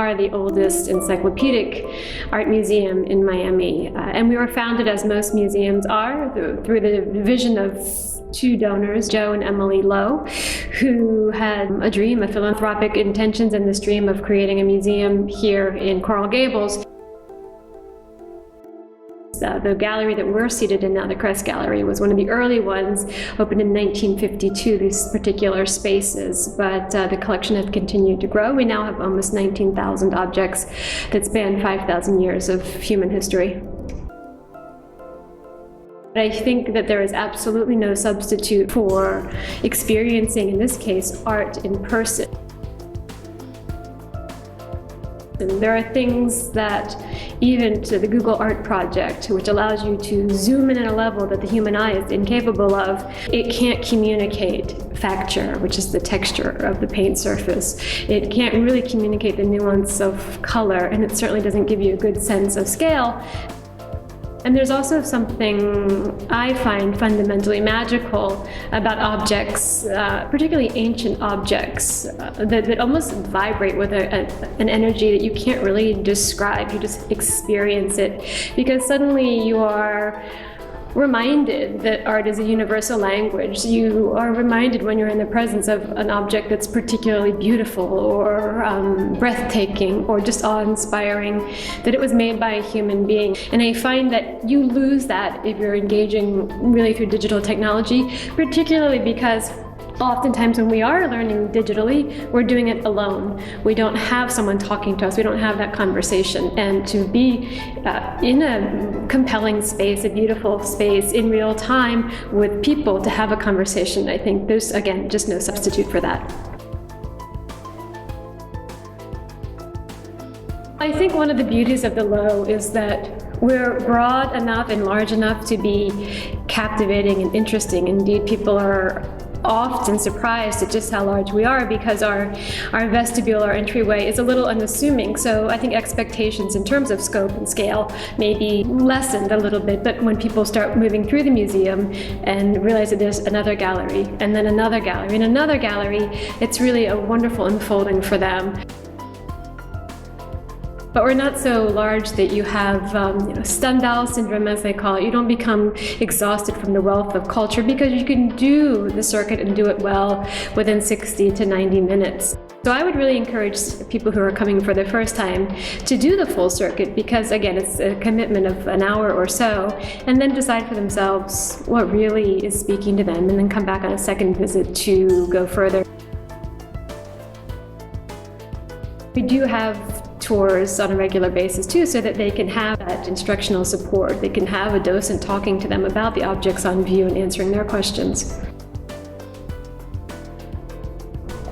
are the oldest encyclopedic art museum in Miami. And we were founded, as most museums are, through the vision of two donors, Joe and Emily Lowe, who had a dream, a philanthropic intentions, and this dream of creating a museum here in Coral Gables. The gallery that we're seated in now, the Crest Gallery, was one of the early ones, opened in 1952, these particular spaces, but the collection has continued to grow. We now have almost 19,000 objects that span 5,000 years of human history. I think that there is absolutely no substitute for experiencing, in this case, art in person. And there are things that, even to the Google Art Project, which allows you to zoom in at a level that the human eye is incapable of, it can't communicate facture, which is the texture of the paint surface. It can't really communicate the nuance of color, and it certainly doesn't give you a good sense of scale. And there's also something I find fundamentally magical about objects, particularly ancient objects, that almost vibrate with an energy that you can't really describe. You just experience it, because suddenly you are reminded that art is a universal language. You are reminded when you're in the presence of an object that's particularly beautiful or breathtaking or just awe-inspiring, that it was made by a human being. And I find that you lose that if you're engaging really through digital technology, particularly because oftentimes when we are learning digitally, we're doing it alone. We don't have someone talking to us. We don't have that conversation. And to be in a compelling space, a beautiful space in real time with people to have a conversation, I think there's, again, just no substitute for that. I think one of the beauties of the Lowe is that we're broad enough and large enough to be captivating and interesting. Indeed, people are often surprised at just how large we are, because our vestibule, our entryway, is a little unassuming. So I think expectations in terms of scope and scale may be lessened a little bit, but when people start moving through the museum and realize that there's another gallery and then another gallery and another gallery, it's really a wonderful unfolding for them. But we're not so large that you have Stendhal syndrome, as they call it. You don't become exhausted from the wealth of culture, because you can do the circuit and do it well within 60 to 90 minutes. So I would really encourage people who are coming for the first time to do the full circuit, because again, it's a commitment of an hour or so, and then decide for themselves what really is speaking to them, and then come back on a second visit to go further. We do have tours on a regular basis too, so that they can have that instructional support. They can have a docent talking to them about the objects on view and answering their questions.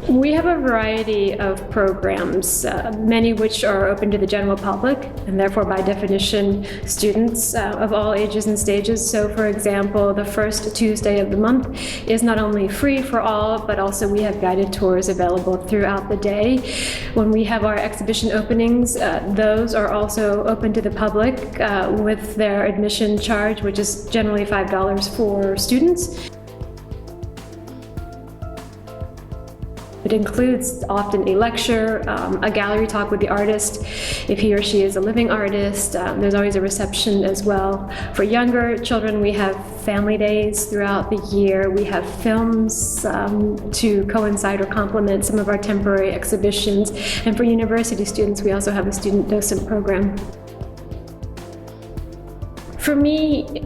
We have a variety of programs, many which are open to the general public, and therefore by definition students of all ages and stages. So for example, the first Tuesday of the month is not only free for all, but also we have guided tours available throughout the day. When we have our exhibition openings, those are also open to the public with their admission charge, which is generally $5 for students. It includes often a lecture, a gallery talk with the artist, if he or she is a living artist. There's always a reception as well. For younger children, we have family days throughout the year. We have films to coincide or complement some of our temporary exhibitions. And for university students, we also have a student-docent program. For me,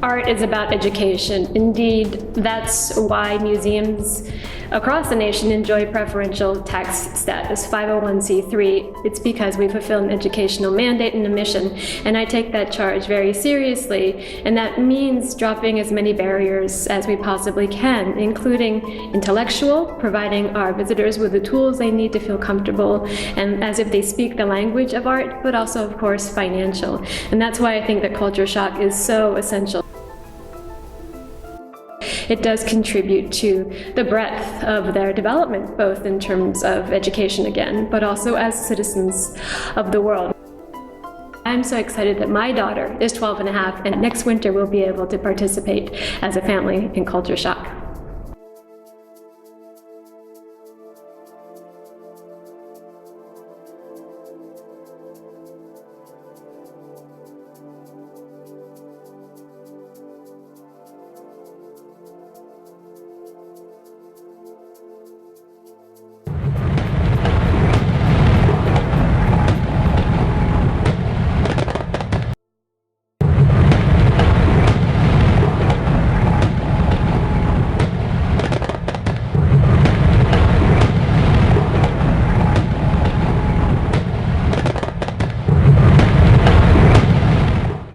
art is about education. Indeed, that's why museums across the nation enjoy preferential tax status, 501c3. It's because we fulfill an educational mandate and a mission, and I take that charge very seriously, and that means dropping as many barriers as we possibly can, including intellectual, providing our visitors with the tools they need to feel comfortable and as if they speak the language of art, but also, of course, financial. And that's why I think that culture shock is so essential. It does contribute to the breadth of their development, both in terms of education again, but also as citizens of the world. I'm so excited that my daughter is 12 and a half, and next winter we'll be able to participate as a family in Culture Shock.